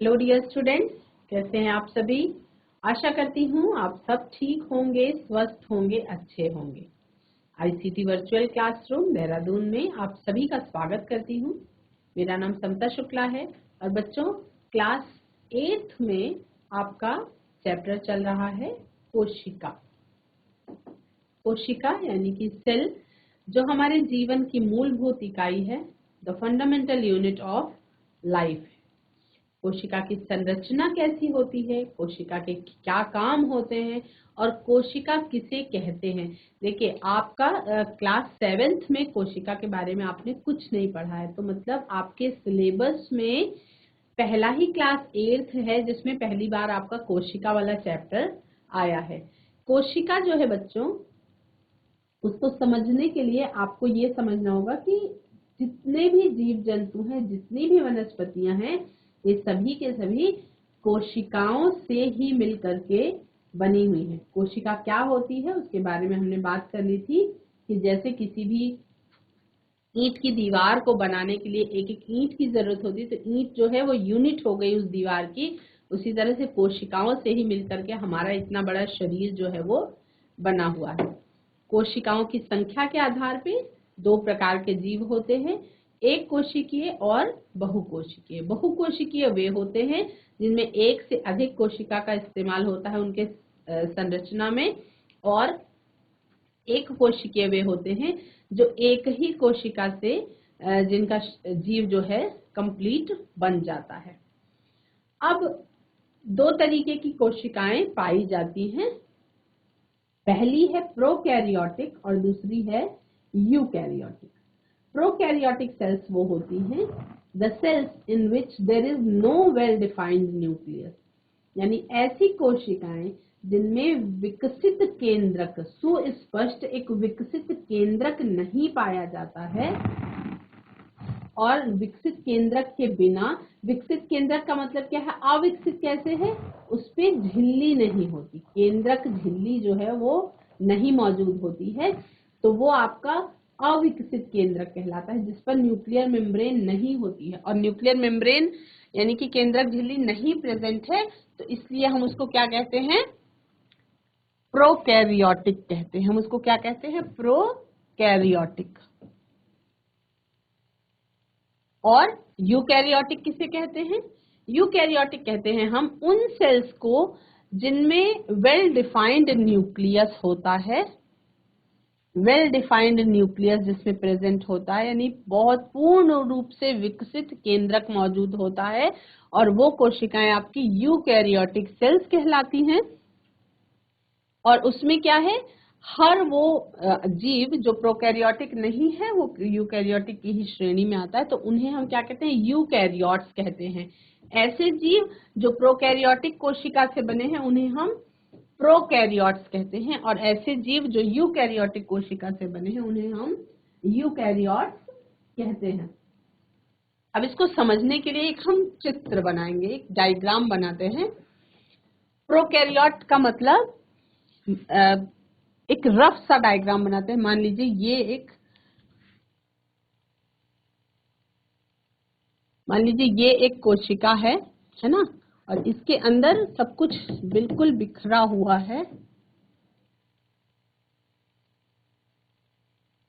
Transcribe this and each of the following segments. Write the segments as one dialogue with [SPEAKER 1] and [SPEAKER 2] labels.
[SPEAKER 1] Hello dear students, कैसे हैं आप सभी। आशा करती हूँ आप सब ठीक होंगे, स्वस्थ होंगे, अच्छे होंगे। आईसीटी वर्चुअल क्लासरूम देहरादून में आप सभी का स्वागत करती हूँ। मेरा नाम समता शुक्ला है और बच्चों क्लास 8th में आपका चैप्टर चल रहा है कोशिका। कोशिका यानी कि सेल, जो हमारे जीवन की मूलभूत इकाई है, the fundamental unit of life. कोशिका की संरचना कैसी होती है, कोशिका के क्या काम होते हैं और कोशिका किसे कहते हैं। देखिए आपका क्लास 7th में कोशिका के बारे में आपने कुछ नहीं पढ़ा है, तो मतलब आपके सिलेबस में पहला ही क्लास 8th है जिसमें पहली बार आपका कोशिका वाला चैप्टर आया है। कोशिका जो है बच्चों, उसको समझने के लिए आपको ये समझना होगा कि जितने भी जीव जंतु हैं, जितनी भी वनस्पतियां हैं, ये सभी के सभी कोशिकाओं से ही मिल करके बनी हुई है। कोशिका क्या होती है उसके बारे में हमने बात कर ली थी कि जैसे किसी भी ईंट की दीवार को बनाने के लिए एक एक ईंट की जरूरत होती है, तो ईंट जो है वो यूनिट हो गई उस दीवार की। उसी तरह से कोशिकाओं से ही मिलकर के हमारा इतना बड़ा शरीर जो है वो बना हुआ है। कोशिकाओं की संख्या के आधार पे दो प्रकार के जीव होते हैं, एक कोशिकीय और बहुकोशिकीय। बहुकोशिकीय वे होते हैं जिनमें एक से अधिक कोशिका का इस्तेमाल होता है उनके संरचना में, और एक कोशिकीय वे होते हैं जो एक ही कोशिका से जिनका जीव जो है कंप्लीट बन जाता है। अब दो तरीके की कोशिकाएं पाई जाती हैं, पहली है प्रोकैरियोटिक और दूसरी है यूकैरियोटिक। प्रोकैरियोटिक सेल्स वो होती हैं the cells in which there is no well defined nucleus, यानी ऐसी कोशिकाएं जिनमें विकसित केंद्रक, सुस्पष्ट एक विकसित केंद्रक नहीं पाया जाता है। और विकसित केंद्रक के बिना, विकसित केंद्रक का मतलब क्या है, अविकसित कैसे है, उस पे झिल्ली नहीं होती, केंद्रक झिल्ली जो है वो नहीं मौजूद होती है, तो वो आपका अविकसित केंद्रक कहलाता है, जिस पर न्यूक्लियर मेम्ब्रेन नहीं होती है। और न्यूक्लियर मेम्ब्रेन यानी कि केंद्रक झिल्ली नहीं प्रेजेंट है, तो इसलिए हम उसको क्या कहते हैं, प्रोकैरियोटिक कहते हैं। हम उसको क्या कहते हैं, प्रोकैरियोटिक। और यूकैरियोटिक किसे कहते हैं, यूकैरियोटिक कहते हैं हम उन सेल्स को जिनमें वेल डिफाइंड न्यूक्लियस होता है, वेल डिफाइंड न्यूक्लियस जिसमें प्रेजेंट होता है, यानी बहुत पूर्ण रूप से विकसित केंद्रक मौजूद होता है, और वो कोशिकाएं आपकी यूकैरियोटिक सेल्स कहलाती हैं। और उसमें क्या है, हर वो जीव जो प्रोकैरियोटिक नहीं है वो यूकैरियोटिक की ही श्रेणी में आता है, तो उन्हें हम क्या कहते हैं, यूकैरियोट्स कहते हैं। ऐसे जीव जो प्रोकैरियोटिक कोशिका से बने हैं उन्हें हम प्रोकैरियोट्स कहते हैं, और ऐसे जीव जो यूकैरियोटिक कोशिका से बने हैं उन्हें हम यूकैरियोट्स कहते हैं। अब इसको समझने के लिए एक हम चित्र बनाएंगे, एक डायग्राम बनाते हैं। प्रोकैरियोट का मतलब एक रफ सा डायग्राम बनाते हैं। मान लीजिए ये एक कोशिका है ना, और इसके अंदर सब कुछ बिल्कुल बिखरा हुआ है।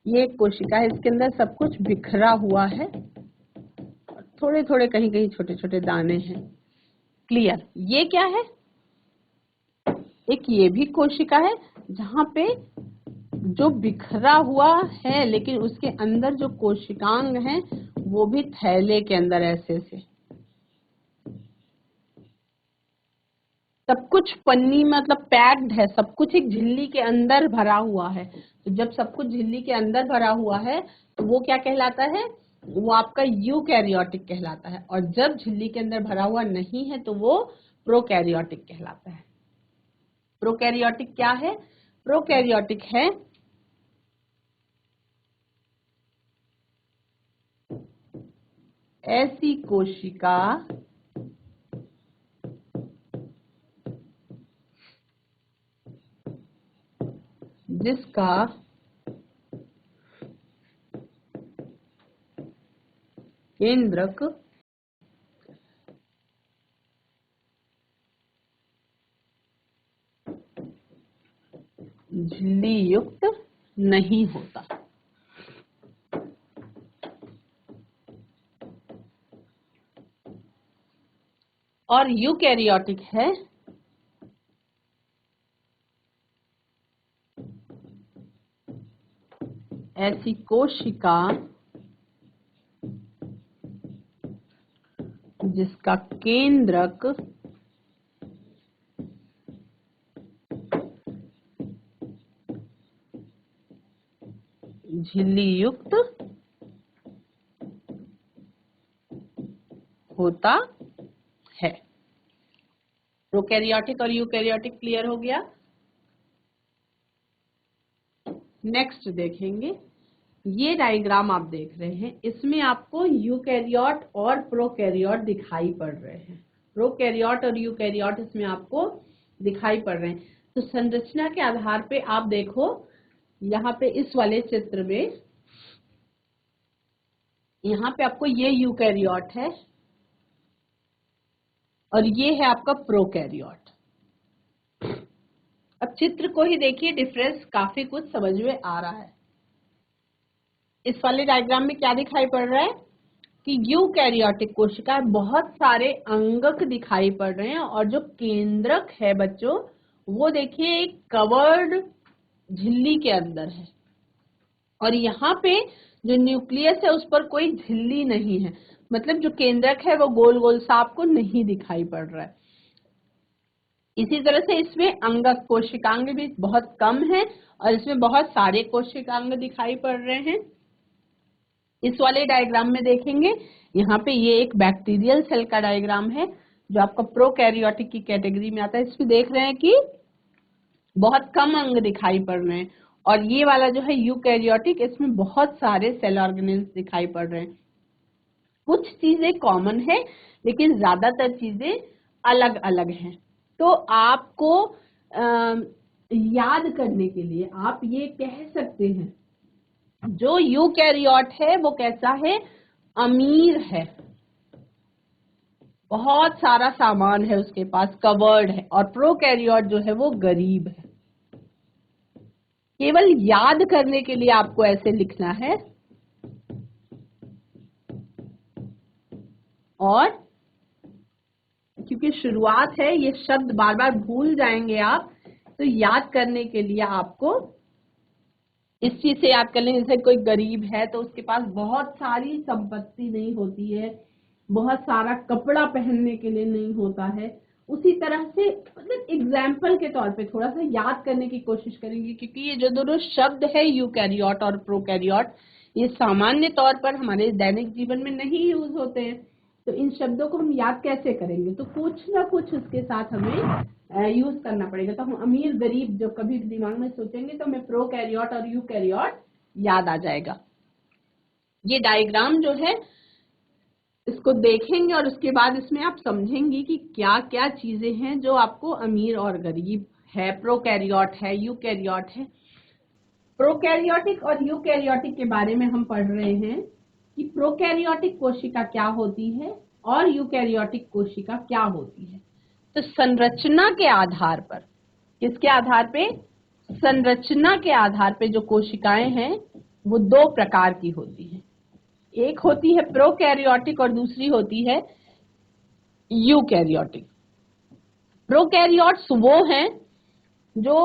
[SPEAKER 1] ये एक कोशिका है, इसके अंदर सब कुछ बिखरा हुआ है, थोड़े थोड़े कहीं कहीं छोटे छोटे दाने हैं। क्लियर? ये क्या है, एक ये भी कोशिका है जहां पे जो बिखरा हुआ है, लेकिन उसके अंदर जो कोशिकांग हैं वो भी थैले के अंदर ऐसे से सब कुछ पन्नी मतलब पैक्ड है, सब कुछ एक झिल्ली के अंदर भरा हुआ है। तो जब सब कुछ झिल्ली के अंदर भरा हुआ है तो वो क्या कहलाता है, वो आपका यूकैरियोटिक कहलाता है। और जब झिल्ली के अंदर भरा हुआ नहीं है तो वो प्रोकैरियोटिक कहलाता है। प्रोकैरियोटिक क्या है, प्रोकैरियोटिक है ऐसी कोशिका जिसका केंद्रक युक्त नहीं होता। और यूकैरियोटिक है ऐसी कोशिका जिसका केंद्रक झिल्ली युक्त होता है। प्रोकैरियोटिक और यूकैरियोटिक क्लियर हो गया। नेक्स्ट देखेंगे, ये डायग्राम आप देख रहे हैं, इसमें आपको यूकैरियोट और प्रोकैरियोट दिखाई पड़ रहे हैं। प्रोकैरियोट और यूकैरियोट इसमें आपको दिखाई पड़ रहे हैं। तो संरचना के आधार पे आप देखो, यहाँ पे इस वाले चित्र में, यहाँ पे आपको ये यूकैरियोट है और ये है आपका प्रोकैरियोट। अब चित्र को ही देखिए, डिफरेंस काफी कुछ समझ में आ रहा है। इस वाले डायग्राम में क्या दिखाई पड़ रहा है कि यूकैरियोटिक कोशिका बहुत सारे अंगक दिखाई पड़ रहे हैं और जो केंद्रक है बच्चों, वो देखिए एक कवर्ड झिल्ली के अंदर है और यहाँ पे जो न्यूक्लियस है उस पर कोई झिल्ली नहीं है, मतलब जो केंद्रक है वो गोल गोल सा आपको नहीं दिखाई पड़ रहा है। इसी तरह से इसमें अंगक कोशिकांग भी बहुत कम है और इसमें बहुत सारे कोशिकांग दिखाई पड़ रहे हैं। इस वाले डायग्राम में देखेंगे, यहाँ पे ये एक बैक्टीरियल सेल का डायग्राम है जो आपका प्रोकैरियोटिक की कैटेगरी में आता है। इसमें देख रहे हैं कि बहुत कम अंग दिखाई पड़ रहे हैं और ये वाला जो है यूकैरियोटिक, इसमें बहुत सारे सेल ऑर्गेनेल्स दिखाई पड़ रहे हैं। कुछ चीजें कॉमन है लेकिन ज्यादातर चीजें अलग अलग हैं। तो आपको याद करने के लिए आप ये कह सकते हैं, जो यूकैरियोट है वो कैसा है, अमीर है, बहुत सारा सामान है उसके पास, कवर्ड है, और प्रोकैरियोट जो है वो गरीब है। केवल याद करने के लिए आपको ऐसे लिखना है और क्योंकि शुरुआत है, ये शब्द बार बार भूल जाएंगे आप, तो याद करने के लिए आपको इस चीज से याद कर लें। जैसे कोई गरीब है तो उसके पास बहुत सारी संपत्ति नहीं होती है, बहुत सारा कपड़ा पहनने के लिए नहीं होता है। उसी तरह से मतलब एग्जाम्पल के तौर पे थोड़ा सा याद करने की कोशिश करेंगे, क्योंकि ये जो दोनों शब्द है यूकैरियोट और प्रोकैरियोट, ये सामान्य तौर पर हमारे दैनिक जीवन में नहीं यूज होते हैं। तो इन शब्दों को हम याद कैसे करेंगे, तो कुछ ना कुछ उसके साथ हमें यूज करना पड़ेगा। तो हम अमीर गरीब जो कभी दिमाग में सोचेंगे तो हमें प्रोकैरियोट और यूकैरियोट याद आ जाएगा। ये डायग्राम जो है इसको देखेंगे और उसके बाद इसमें आप समझेंगे कि क्या क्या चीजें हैं जो आपको अमीर और गरीब है, प्रोकैरियोट है, यूकैरियोट है। प्रोकैरियोटिक और यूकैरियोटिक के बारे में हम पढ़ रहे हैं कि प्रोकैरियोटिक कोशिका क्या होती है और यूकैरियोटिक कोशिका क्या होती है। तो संरचना के आधार पर, किसके आधार पे, संरचना के आधार पे जो कोशिकाएं हैं वो दो प्रकार की होती हैं। एक होती है प्रोकैरियोटिक और दूसरी होती है यूकैरियोटिक। प्रोकैरियोट्स वो हैं जो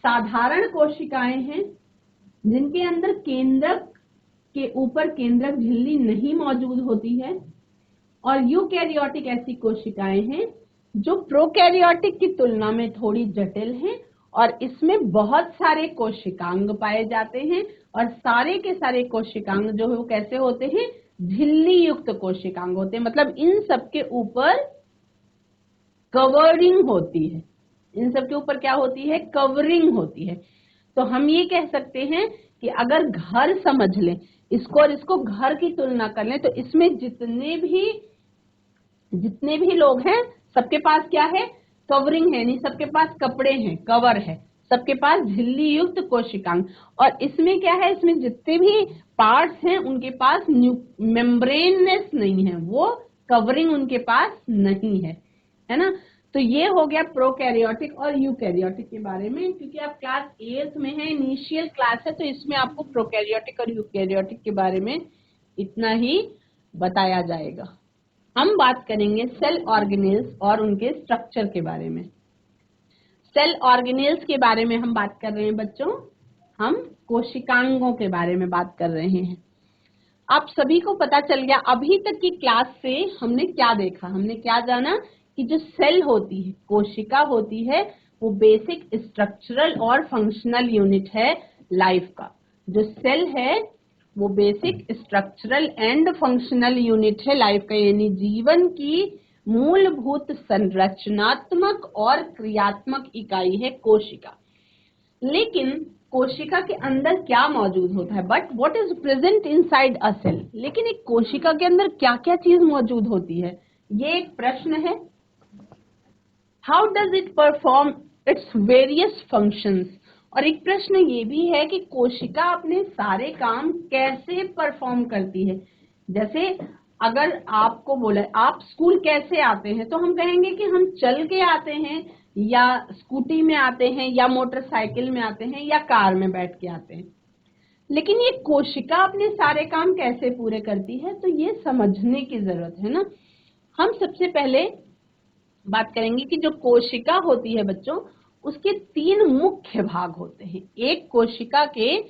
[SPEAKER 1] साधारण कोशिकाएं हैं जिनके अंदर केंद्रक के ऊपर केंद्रक झिल्ली नहीं मौजूद होती है, और यूकैरियोटिक ऐसी कोशिकाएं हैं जो प्रोकैरियोटिक की तुलना में थोड़ी जटिल हैं और इसमें बहुत सारे कोशिकांग पाए जाते हैं और सारे के सारे कोशिकांग जो है वो कैसे होते हैं, झिल्ली युक्त कोशिकांग होते हैं। मतलब इन सब के ऊपर कवरिंग होती है, इन सब के ऊपर क्या होती है, कवरिंग होती है। तो हम ये कह सकते हैं कि अगर घर समझ लें इसको और इसको घर की तुलना कर लें, तो इसमें जितने भी लोग हैं सबके पास क्या है, कवरिंग है, नहीं सबके पास कपड़े हैं, कवर है, सबके पास झिल्ली युक्त कोशिकांग। और इसमें क्या है, इसमें जितने भी पार्ट्स हैं उनके पास मेम्ब्रेननेस नहीं है, वो कवरिंग उनके पास नहीं है, है ना। तो ये हो गया प्रोकैरियोटिक और यूकैरियोटिक के बारे में। क्योंकि आप क्लास 8th में है, इनिशियल क्लास है, तो इसमें आपको प्रोकैरियोटिक और यूकैरियोटिक के बारे में इतना ही बताया जाएगा। हम बात करेंगे सेल ऑर्गेनेल्स और उनके स्ट्रक्चर के बारे में। सेल ऑर्गेनेल्स के बारे में हम बात कर रहे हैं बच्चों, हम कोशिकांगों के बारे में बात कर रहे हैं। आप सभी को पता चल गया अभी तक की क्लास से हमने क्या देखा, हमने क्या जाना कि जो सेल होती है, कोशिका होती है, वो बेसिक स्ट्रक्चरल और फंक्शनल यूनिट है लाइफ का। जो सेल है वो basic structural and functional unit है लाइफ का, यानी जीवन की मूलभूत संरचनात्मक और क्रियात्मक इकाई है कोशिका। लेकिन कोशिका के अंदर क्या मौजूद होता है? But what is present inside a cell? लेकिन एक कोशिका के अंदर क्या क्या चीज मौजूद होती है, ये एक प्रश्न है। How does it perform its various functions? और एक प्रश्न ये भी है कि कोशिका अपने सारे काम कैसे परफॉर्म करती है। जैसे अगर आपको बोले आप स्कूल कैसे आते हैं, तो हम कहेंगे कि हम चल के आते हैं, या स्कूटी में आते हैं, या मोटरसाइकिल में आते हैं, या कार में बैठ के आते हैं। लेकिन ये कोशिका अपने सारे काम कैसे पूरे करती है, तो ये समझने की जरूरत है ना। हम सबसे पहले बात करेंगे कि जो कोशिका होती है बच्चों, उसके 3 मुख्य भाग होते हैं। एक कोशिका के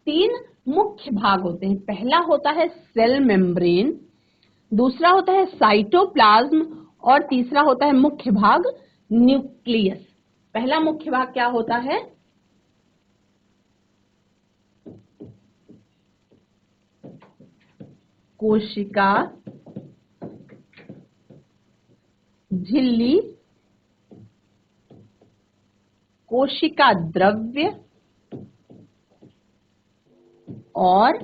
[SPEAKER 1] 3 मुख्य भाग होते हैं। पहला होता है सेल मेम्ब्रेन, दूसरा होता है साइटोप्लाज्म, और तीसरा होता है मुख्य भाग न्यूक्लियस। पहला मुख्य भाग क्या होता है? कोशिका झिल्ली, कोशिका द्रव्य और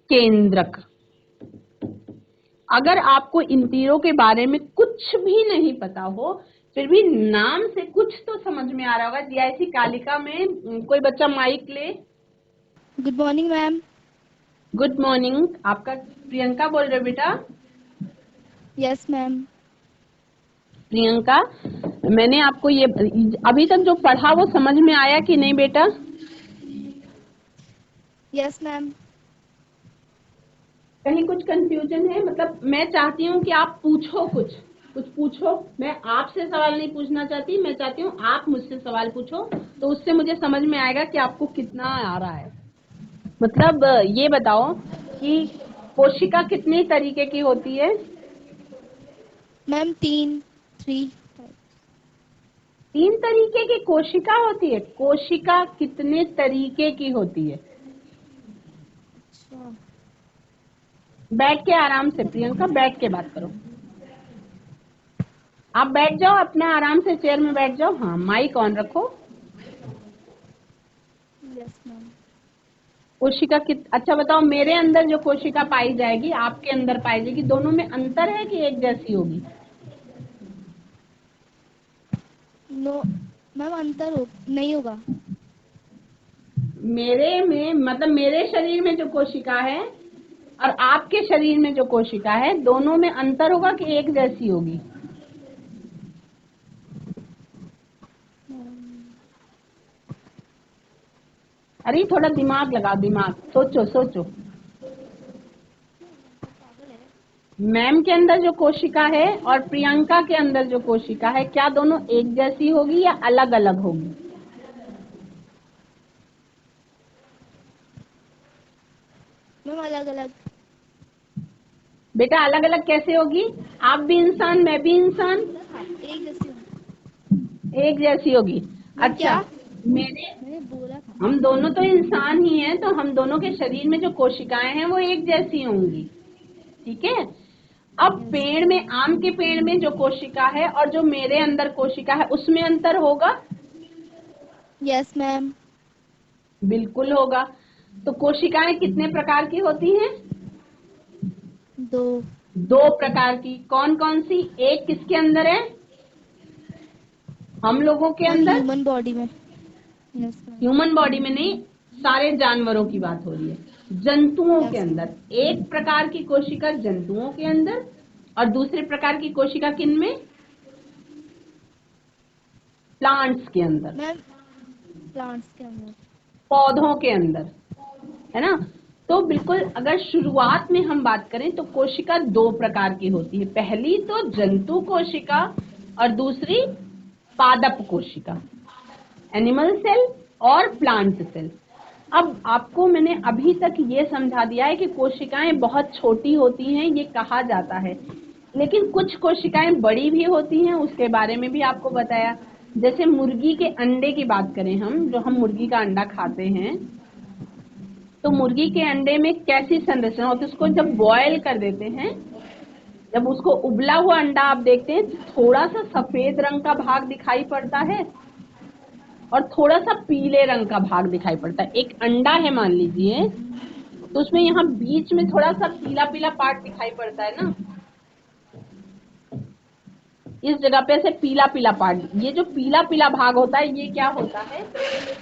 [SPEAKER 1] केंद्रक। अगर आपको इन तीनों के बारे में कुछ भी नहीं पता हो, फिर भी नाम से कुछ तो समझ में आ रहा होगा। जीआईसी कालिका में कोई बच्चा माइक ले।
[SPEAKER 2] Good morning ma'am.
[SPEAKER 1] Good morning. आपका प्रियंका बोल रहे हो बेटा?
[SPEAKER 2] Yes ma'am.
[SPEAKER 1] प्रियंका, मैंने आपको ये अभी तक जो पढ़ा वो समझ में आया कि नहीं बेटा?
[SPEAKER 2] Yes ma'am.
[SPEAKER 1] कहीं कुछ कंफ्यूजन है? मतलब मैं चाहती हूँ कि आप पूछो, कुछ पूछो। मैं आपसे सवाल नहीं पूछना चाहती, मैं चाहती हूँ आप मुझसे सवाल पूछो, तो उससे मुझे समझ में आएगा कि आपको कितना आ रहा है। मतलब ये बताओ कि कोशिका कितने तरीके की होती है?
[SPEAKER 2] मैम 3
[SPEAKER 1] 3 तरीके की कोशिका होती है। कोशिका कितने तरीके की होती है?
[SPEAKER 2] अच्छा।
[SPEAKER 1] बैठ के आराम से प्रियंका, बैठ के बात करो। आप बैठ जाओ, अपना आराम से चेयर में बैठ जाओ। हाँ, माइक ऑन रखो।
[SPEAKER 2] Yes ma'am.
[SPEAKER 1] कोशिका अच्छा बताओ, मेरे अंदर जो कोशिका पाई जाएगी आपके अंदर पाई जाएगी, दोनों में अंतर है कि एक जैसी होगी?
[SPEAKER 2] नो मैम, अंतर नहीं होगा।
[SPEAKER 1] मेरे में मतलब मेरे शरीर में जो कोशिका है और आपके शरीर में जो कोशिका है, दोनों में अंतर होगा कि एक जैसी होगी? अरे थोड़ा दिमाग लगाओ, दिमाग सोचो सोचो। मैम के अंदर जो कोशिका है और प्रियंका के अंदर जो कोशिका है, क्या दोनों एक जैसी होगी या अलग अलग होगी?
[SPEAKER 2] मैम अलग अलग।
[SPEAKER 1] बेटा अलग अलग कैसे होगी? आप भी इंसान, मैं भी इंसान,
[SPEAKER 2] एक जैसी होगी।
[SPEAKER 1] एक जैसी होगी।
[SPEAKER 2] मैम
[SPEAKER 1] अच्छा,
[SPEAKER 2] क्या
[SPEAKER 1] मेरे
[SPEAKER 2] मैंने बोला था?
[SPEAKER 1] हम दोनों तो इंसान ही हैं, तो हम दोनों के शरीर में जो कोशिकाएं हैं वो एक जैसी होंगी, ठीक है। अब
[SPEAKER 2] यस
[SPEAKER 1] पेड़ में, आम के पेड़ में जो कोशिका है और जो मेरे अंदर कोशिका है, उसमें अंतर होगा?
[SPEAKER 2] Yes ma'am.
[SPEAKER 1] बिल्कुल होगा। तो कोशिकाएं कितने प्रकार की होती हैं?
[SPEAKER 2] 2।
[SPEAKER 1] 2 प्रकार की। कौन कौन सी? एक किसके अंदर है? हम लोगों के
[SPEAKER 2] मैम
[SPEAKER 1] अंदर।
[SPEAKER 2] ह्यूमन बॉडी में। Yes ma'am.
[SPEAKER 1] ह्यूमन बॉडी में नहीं, सारे जानवरों की बात हो रही है। जंतुओं के
[SPEAKER 2] यस
[SPEAKER 1] अंदर एक प्रकार की कोशिका जंतुओं के अंदर, और दूसरे प्रकार की कोशिका किन में? प्लांट्स के अंदर,
[SPEAKER 2] मैम प्लांट्स के अंदर।
[SPEAKER 1] पौधों के अंदर, है ना। तो बिल्कुल अगर शुरुआत में हम बात करें तो कोशिका दो प्रकार की होती है, पहली तो जंतु कोशिका और दूसरी पादप कोशिका, एनिमल सेल और प्लांट सेल। अब आपको मैंने अभी तक ये समझा दिया है कि कोशिकाएं बहुत छोटी होती हैं, ये कहा जाता है, लेकिन कुछ कोशिकाएं बड़ी भी होती हैं, उसके बारे में भी आपको बताया। जैसे मुर्गी के अंडे की बात करें हम, जो हम मुर्गी का अंडा खाते हैं, तो मुर्गी के अंडे में कैसी संरचना होती है, उसको जब बॉयल कर देते हैं, जब उसको उबला हुआ अंडा आप देखते हैं तो थोड़ा सा सफेद रंग का भाग दिखाई पड़ता है और थोड़ा सा पीले रंग का भाग दिखाई पड़ता है। एक अंडा है मान लीजिए, तो उसमें यहाँ बीच में थोड़ा सा पीला पीला पार्ट दिखाई पड़ता है ना, इस जगह पे ऐसे पीला पीला पार्ट, ये जो पीला पीला भाग होता है ये क्या होता है,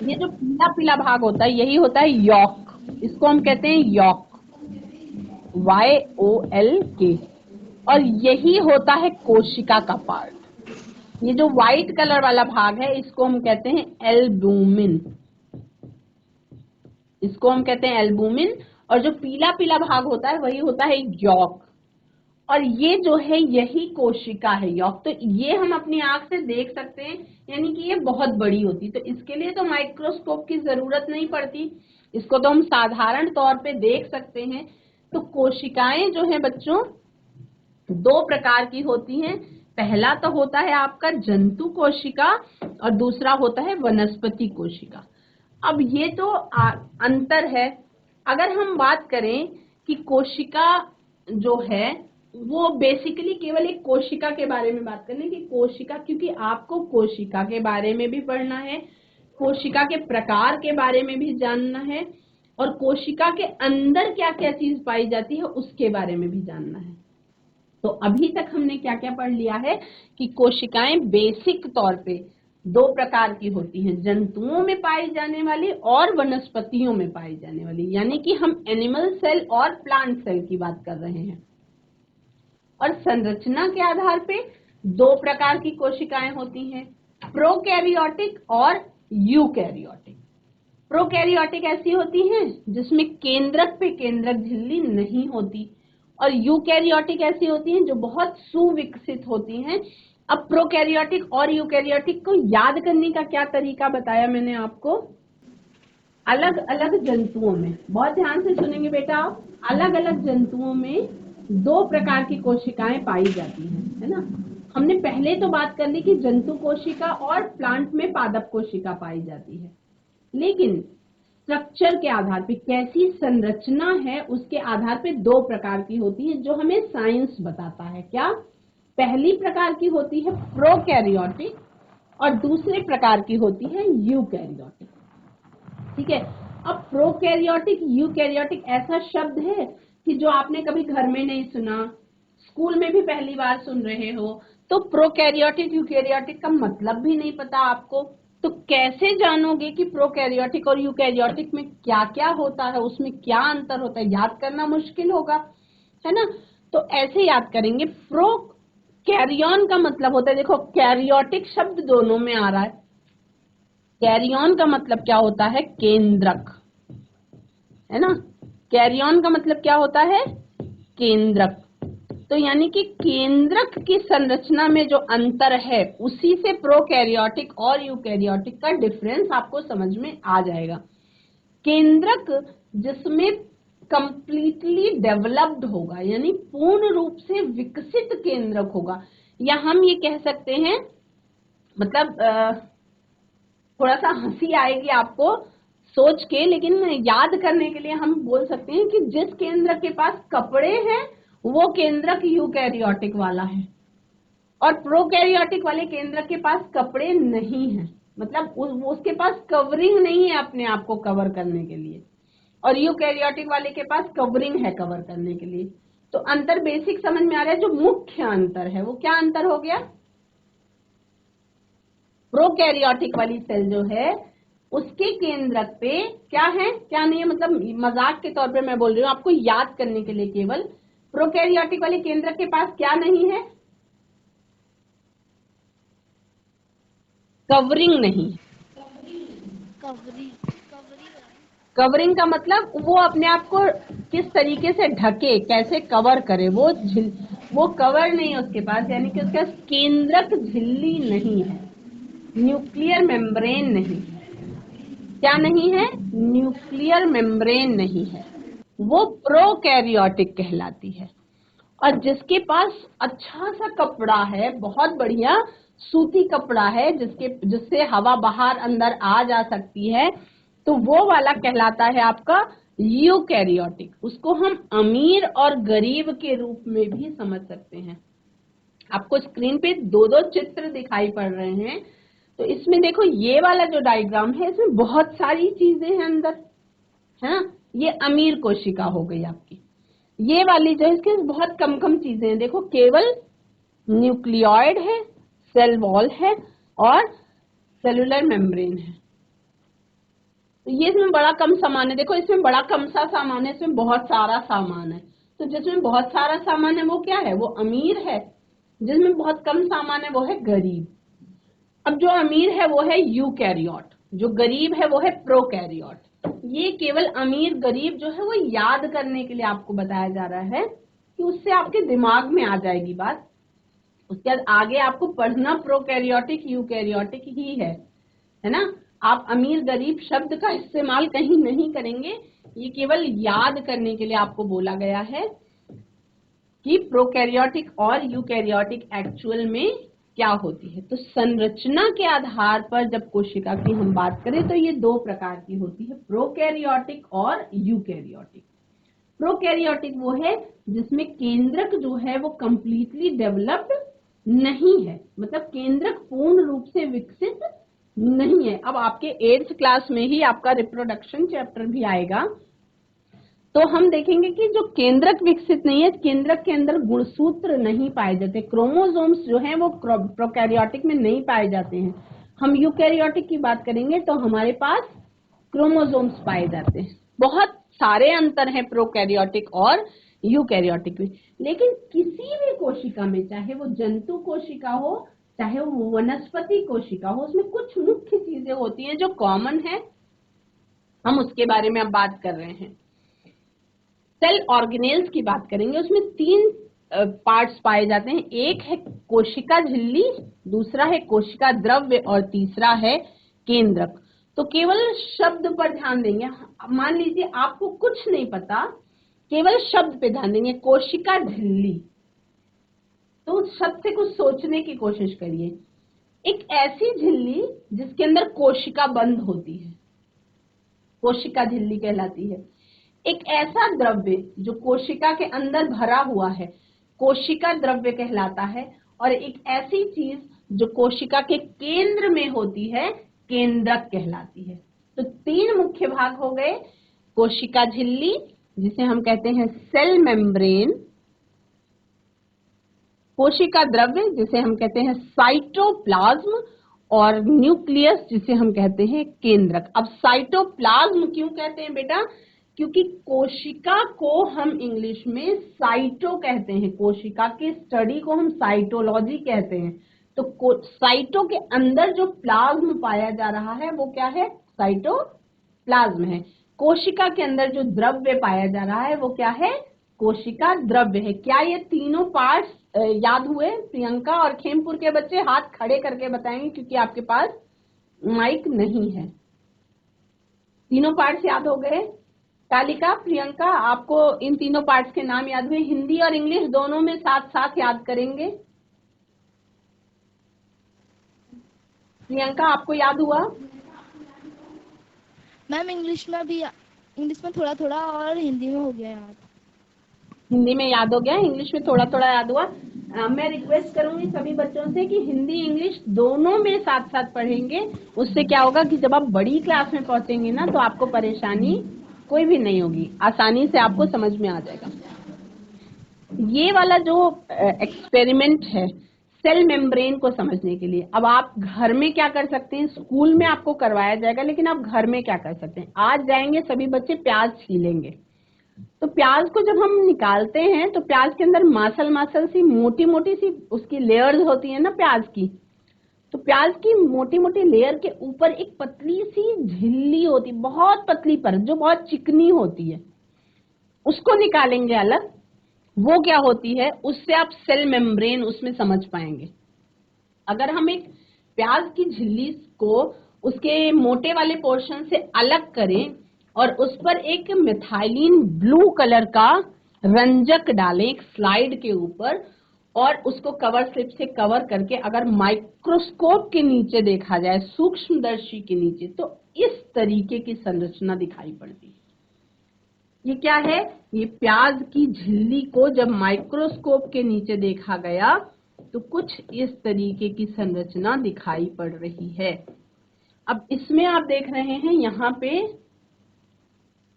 [SPEAKER 1] ये जो पीला पीला भाग होता है यही होता है यॉक, इसको हम कहते हैं यॉक, YOLK। और यही होता है कोशिका का पार्ट, ये जो व्हाइट कलर वाला भाग है इसको हम कहते हैं एल्बुमिन, इसको हम कहते हैं एल्बुमिन। और जो पीला पीला भाग होता है वही होता है यॉक, और ये जो है यही कोशिका है यॉक। तो ये हम अपनी आंख से देख सकते हैं, यानी कि ये बहुत बड़ी होती, तो इसके लिए तो माइक्रोस्कोप की जरूरत नहीं पड़ती, इसको तो हम साधारण तौर पे देख सकते हैं। तो कोशिकाएं जो है बच्चों दो प्रकार की होती हैं, पहला तो होता है आपका जंतु कोशिका और दूसरा होता है वनस्पति कोशिका। अब ये तो अंतर है। अगर हम बात करें कि कोशिका जो है वो बेसिकली केवल एक कोशिका के बारे में बात करने की, कोशिका, क्योंकि आपको कोशिका के बारे में भी पढ़ना है, कोशिका के प्रकार के बारे में भी जानना है, और कोशिका के अंदर क्या क्या चीज पाई जाती है उसके बारे में भी जानना है। तो अभी तक हमने क्या क्या पढ़ लिया है कि कोशिकाएं बेसिक तौर पे दो प्रकार की होती हैं, जंतुओं में पाई जाने वाली और वनस्पतियों में पाई जाने वाली, यानी कि हम एनिमल सेल और प्लांट सेल की बात कर रहे हैं। और संरचना के आधार पे दो प्रकार की कोशिकाएं होती हैं, प्रोकैरियोटिक और यूकैरियोटिक। प्रोकैरियोटिक ऐसी होती हैं जिसमें केंद्रक पे केंद्रक झिल्ली नहीं होती, और यूकैरियोटिक ऐसी होती हैं जो बहुत सुविकसित होती हैं। अब प्रोकैरियोटिक और यूकैरियोटिक को याद करने का क्या तरीका बताया मैंने आपको, अलग अलग जंतुओं में, बहुत ध्यान से सुनेंगे बेटा आप, अलग अलग जंतुओं में दो प्रकार की कोशिकाएं पाई जाती हैं, है ना। हमने पहले तो बात कर ली कि जंतु कोशिका और प्लांट में पादप कोशिका पाई जाती है, लेकिन स्ट्रक्चर के आधार पे, कैसी संरचना है उसके आधार पे दो प्रकार की होती है जो हमें साइंस बताता है। क्या? पहली प्रकार की होती है प्रोकैरियोटिक और दूसरे प्रकार की होती है यूकैरियोटिक। ठीक है। अब प्रोकैरियोटिक यूकैरियोटिक ऐसा शब्द है कि जो आपने कभी घर में नहीं सुना, स्कूल में भी पहली बार सुन रहे हो, तो प्रोकैरियोटिक यूकैरियोटिक का मतलब भी नहीं पता आपको, तो कैसे जानोगे कि प्रोकैरियोटिक और यूकैरियोटिक में क्या क्या होता है, उसमें क्या अंतर होता है, याद करना मुश्किल होगा, है ना। तो ऐसे याद करेंगे। प्रोकैरियन का मतलब होता है, देखो कैरियोटिक शब्द दोनों में आ रहा है, कैरियन का मतलब क्या होता है, केंद्रक, है ना। कैरियन का मतलब क्या होता है, केंद्रक। तो यानी कि केंद्रक की संरचना में जो अंतर है उसी से प्रोकैरियोटिक और यूकैरियोटिक का डिफरेंस आपको समझ में आ जाएगा। केंद्रक जिसमें कंप्लीटली डेवलप्ड होगा, यानी पूर्ण रूप से विकसित केंद्रक होगा, या हम ये कह सकते हैं, मतलब थोड़ा सा हंसी आएगी आपको सोच के, लेकिन याद करने के लिए हम बोल सकते हैं कि जिस केंद्रक के पास कपड़े हैं वो केंद्रक यूकैरियोटिक वाला है, और प्रोकैरियोटिक वाले केंद्रक के पास कपड़े नहीं है, मतलब उसके पास कवरिंग नहीं है अपने आप को कवर करने के लिए, और यूकैरियोटिक वाले के पास कवरिंग है कवर करने के लिए। तो अंतर बेसिक समझ में आ रहा है। जो मुख्य अंतर है वो क्या अंतर हो गया, प्रोकैरियोटिक वाली सेल जो है उसके केंद्रक पे क्या है क्या नहीं है, मतलब मजाक के तौर पे मैं बोल रही हूँ आपको याद करने के लिए केवल, प्रोकैरियोटिक वाले केंद्रक के पास क्या नहीं है, कवरिंग नहीं।
[SPEAKER 2] कवरी कवरी
[SPEAKER 1] कवरिंग का मतलब वो अपने आप को किस तरीके से ढके, कैसे कवर करे, वो कवर नहीं है उसके पास, यानी कि उसके पास केंद्रक झिल्ली नहीं है, न्यूक्लियर मेम्ब्रेन नहीं है। क्या नहीं है? न्यूक्लियर मेम्ब्रेन नहीं है, वो प्रोकैरियोटिक कहलाती है। और जिसके पास अच्छा सा कपड़ा है, बहुत बढ़िया सूती कपड़ा है, जिससे हवा बाहर अंदर आ जा सकती है, तो वो वाला कहलाता है आपका यूकैरियोटिक। उसको हम अमीर और गरीब के रूप में भी समझ सकते हैं। आपको स्क्रीन पे दो दो चित्र दिखाई पड़ रहे हैं, तो इसमें देखो ये वाला जो डायग्राम है, इसमें बहुत सारी चीजें हैं अंदर, है ना। ये अमीर कोशिका हो गई आपकी। ये वाली जो है, इसके बहुत कम कम चीजें हैं, देखो केवल न्यूक्लियोइड है, सेल वॉल है और सेलुलर मेम्ब्रेन है। तो ये इसमें बड़ा कम सामान है, देखो इसमें बड़ा कम सा सामान है, इसमें बहुत सारा सामान है। तो जिसमें बहुत सारा सामान है वो क्या है? वो अमीर है। जिसमें बहुत कम सामान है वो है गरीब। अब जो अमीर है वो है यूकैरियोट, जो गरीब है वो है प्रोकैरियोट। ये केवल अमीर गरीब जो है वो याद करने के लिए आपको बताया जा रहा है कि उससे आपके दिमाग में आ जाएगी बात। उसके बाद आगे आपको पढ़ना प्रोकैरियोटिक यूकैरियोटिक ही है ना। आप अमीर गरीब शब्द का इस्तेमाल कहीं नहीं करेंगे, ये केवल याद करने के लिए आपको बोला गया है कि प्रोकैरियोटिक और यूकैरियोटिक एक्चुअल में क्या होती है। तो संरचना के आधार पर जब कोशिका की हम बात करें तो ये दो प्रकार की होती है, प्रोकैरियोटिक और यूकैरियोटिक। प्रोकैरियोटिक वो है जिसमें केंद्रक जो है वो कंप्लीटली डेवलप्ड नहीं है, मतलब केंद्रक पूर्ण रूप से विकसित नहीं है। अब आपके 8th क्लास में ही आपका रिप्रोडक्शन चैप्टर भी आएगा, तो हम देखेंगे कि जो केंद्रक विकसित नहीं है, केंद्रक के अंदर गुणसूत्र नहीं पाए जाते, क्रोमोसोम्स जो हैं वो प्रोकैरियोटिक में नहीं पाए जाते हैं। हम यूकैरियोटिक की बात करेंगे तो हमारे पास क्रोमोसोम्स पाए जाते हैं। बहुत सारे अंतर हैं प्रोकैरियोटिक और यूकैरियोटिक में। लेकिन किसी भी कोशिका में, चाहे वो जंतु कोशिका हो चाहे वो वनस्पति कोशिका हो, उसमें कुछ मुख्य चीजें होती हैं जो कॉमन है, हम उसके बारे में अब बात कर रहे हैं। सेल ऑर्गेनेल्स की बात करेंगे, उसमें 3 पार्ट्स पाए जाते हैं। एक है कोशिका झिल्ली, दूसरा है कोशिका द्रव्य और तीसरा है केंद्रक। तो केवल शब्द पर ध्यान देंगे। मान लीजिए आपको कुछ नहीं पता, केवल शब्द पे ध्यान देंगे, कोशिका झिल्ली। तो उस शब्द से कुछ सोचने की कोशिश करिए। एक ऐसी झिल्ली जिसके अंदर कोशिका बंद होती है, कोशिका झिल्ली कहलाती है। एक ऐसा द्रव्य जो कोशिका के अंदर भरा हुआ है, कोशिका द्रव्य कहलाता है। और एक ऐसी चीज जो कोशिका के केंद्र में होती है, केंद्रक कहलाती है। तो 3 मुख्य भाग हो गए, कोशिका झिल्ली जिसे हम कहते हैं सेल मेम्ब्रेन, कोशिका द्रव्य जिसे हम कहते हैं साइटोप्लाज्म, और न्यूक्लियस जिसे हम कहते हैं केंद्रक। अब साइटोप्लाज्म क्यों कहते हैं बेटा? क्योंकि कोशिका को हम इंग्लिश में साइटो कहते हैं, कोशिका के स्टडी को हम साइटोलॉजी कहते हैं। तो साइटो के अंदर जो प्लाज्म पाया जा रहा है वो क्या है? साइटोप्लाज्म है। कोशिका के अंदर जो द्रव्य पाया जा रहा है वो क्या है? कोशिका द्रव्य है। क्या ये तीनों पार्ट्स याद हुए? प्रियंका और खेमपुर के बच्चे हाथ खड़े करके बताएंगे, क्योंकि आपके पास माइक नहीं है। तीनों पार्ट्स याद हो गए? तालिका, प्रियंका, आपको इन तीनों पार्ट्स के नाम याद हुए? हिंदी और इंग्लिश दोनों में साथ साथ याद करेंगे। प्रियंका, आपको याद हुआ?
[SPEAKER 2] मैम इंग्लिश में थोड़ा थोड़ा और हिंदी में हो गया याद।
[SPEAKER 1] हिंदी में याद हो गया, इंग्लिश में थोड़ा थोड़ा याद हुआ। मैं रिक्वेस्ट करूंगी सभी बच्चों से कि हिंदी इंग्लिश दोनों में साथ साथ पढ़ेंगे। उससे क्या होगा कि जब आप बड़ी क्लास में पहुंचेंगे ना, तो आपको परेशानी कोई भी नहीं होगी, आसानी से आपको समझ में आ जाएगा। ये वाला जो एक्सपेरिमेंट है सेल मेम्ब्रेन को समझने के लिए, अब आप घर में क्या कर सकते हैं? स्कूल में आपको करवाया जाएगा, लेकिन आप घर में क्या कर सकते हैं? आज जाएंगे सभी बच्चे, प्याज छीलेंगे। तो प्याज को जब हम निकालते हैं तो प्याज के अंदर मासल सी मोटी मोटी सी उसकी लेयर्स होती है ना प्याज की। तो प्याज की मोटी मोटी लेयर के ऊपर एक पतली सी झिल्ली होती, बहुत पतली परत जो बहुत चिकनी होती है, उसको निकालेंगे अलग। वो क्या होती है, उससे आप सेल मेम्ब्रेन उसमें समझ पाएंगे। अगर हम एक प्याज की झिल्ली को उसके मोटे वाले पोर्शन से अलग करें और उस पर एक मिथाइलिन ब्लू कलर का रंजक डालें एक स्लाइड के ऊपर और उसको कवर स्लिप से कवर करके अगर माइक्रोस्कोप के नीचे देखा जाए, सूक्ष्मदर्शी के नीचे, तो इस तरीके की संरचना दिखाई पड़ती है। ये क्या है, ये प्याज की झिल्ली को जब माइक्रोस्कोप के नीचे देखा गया तो कुछ इस तरीके की संरचना दिखाई पड़ रही है। अब इसमें आप देख रहे हैं यहाँ पे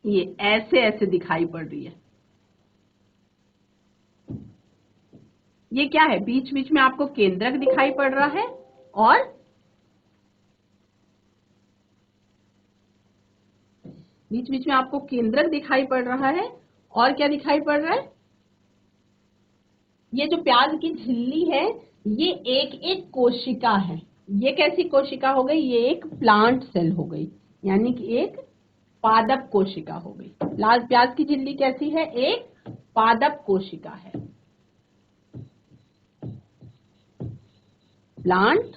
[SPEAKER 1] ये ऐसे ऐसे दिखाई पड़ रही है। ये क्या है, बीच बीच में आपको केंद्रक दिखाई पड़ रहा है और बीच बीच में आपको केंद्रक दिखाई पड़ रहा है और क्या दिखाई पड़ रहा है, ये जो प्याज की झिल्ली है ये एक एक कोशिका है। ये कैसी कोशिका हो गई, ये एक प्लांट सेल हो गई, यानी कि एक पादप कोशिका हो गई। प्याज की झिल्ली कैसी है, एक पादप कोशिका है, प्लांट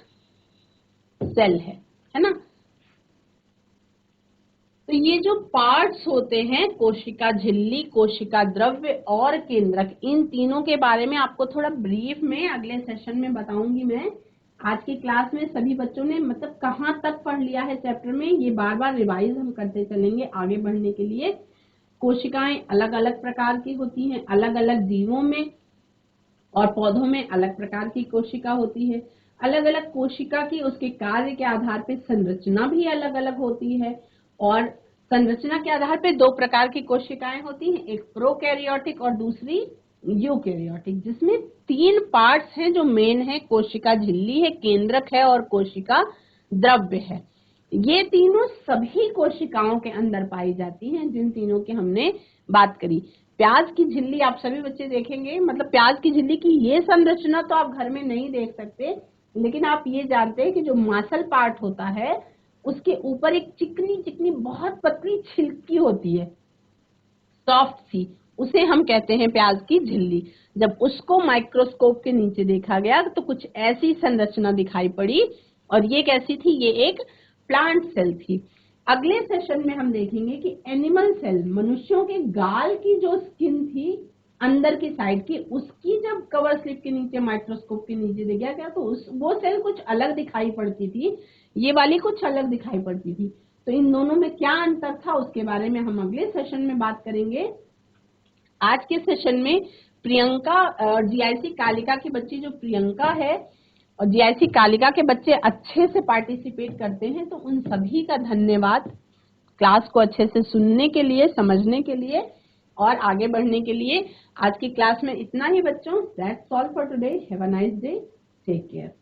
[SPEAKER 1] सेल है ना। तो ये जो पार्ट्स होते हैं, कोशिका झिल्ली, कोशिका द्रव्य और केंद्रक, इन तीनों के बारे में आपको थोड़ा ब्रीफ में अगले सेशन में बताऊंगी मैं। आज की क्लास में सभी बच्चों ने मतलब कहाँ तक पढ़ लिया है चैप्टर में, ये बार बार रिवाइज हम करते चलेंगे आगे बढ़ने के लिए। कोशिकाएं अलग अलग प्रकार की होती हैं, अलग अलग जीवों में और पौधों में अलग प्रकार की कोशिका होती है। अलग अलग कोशिका की उसके कार्य के आधार पर संरचना भी अलग अलग होती है और संरचना के आधार पर दो प्रकार की कोशिकाएं होती हैं, एक प्रोकैरियोटिक और दूसरी यूकैरियोटिक, जिसमें तीन पार्ट्स हैं जो मेन है, कोशिका झिल्ली है, केंद्रक है और कोशिका द्रव्य है। ये तीनों सभी कोशिकाओं के अंदर पाई जाती हैं, जिन तीनों की हमने बात करी। प्याज की झिल्ली आप सभी बच्चे देखेंगे, मतलब प्याज की झिल्ली की ये संरचना तो आप घर में नहीं देख सकते, लेकिन आप ये जानते हैं कि जो मासल पार्ट होता है उसके ऊपर एक चिकनी चिकनी बहुत पतली छिलकी होती है, सॉफ्ट सी, उसे हम कहते हैं प्याज की झिल्ली। जब उसको माइक्रोस्कोप के नीचे देखा गया तो कुछ ऐसी संरचना दिखाई पड़ी और ये कैसी थी, ये एक प्लांट सेल थी। अगले सेशन में हम देखेंगे कि एनिमल सेल, मनुष्यों के गाल की जो स्किन थी अंदर की साइड की, उसकी जब कवर स्लिप के नीचे माइक्रोस्कोप के नीचे देखा गया तो वो सेल कुछ अलग दिखाई पड़ती थी, ये वाली कुछ अलग दिखाई पड़ती थी। तो इन दोनों में क्या अंतर था उसके बारे में हम अगले सेशन में बात करेंगे। आज के सेशन में प्रियंका और जीआईसी कालिका की बच्ची जो प्रियंका है और जीआईसी कालिका के बच्चे अच्छे से पार्टिसिपेट करते हैं, तो उन सभी का धन्यवाद क्लास को अच्छे से सुनने के लिए, समझने के लिए और आगे बढ़ने के लिए। आज की क्लास में इतना ही बच्चों। That's all for today. Have a nice day, take care.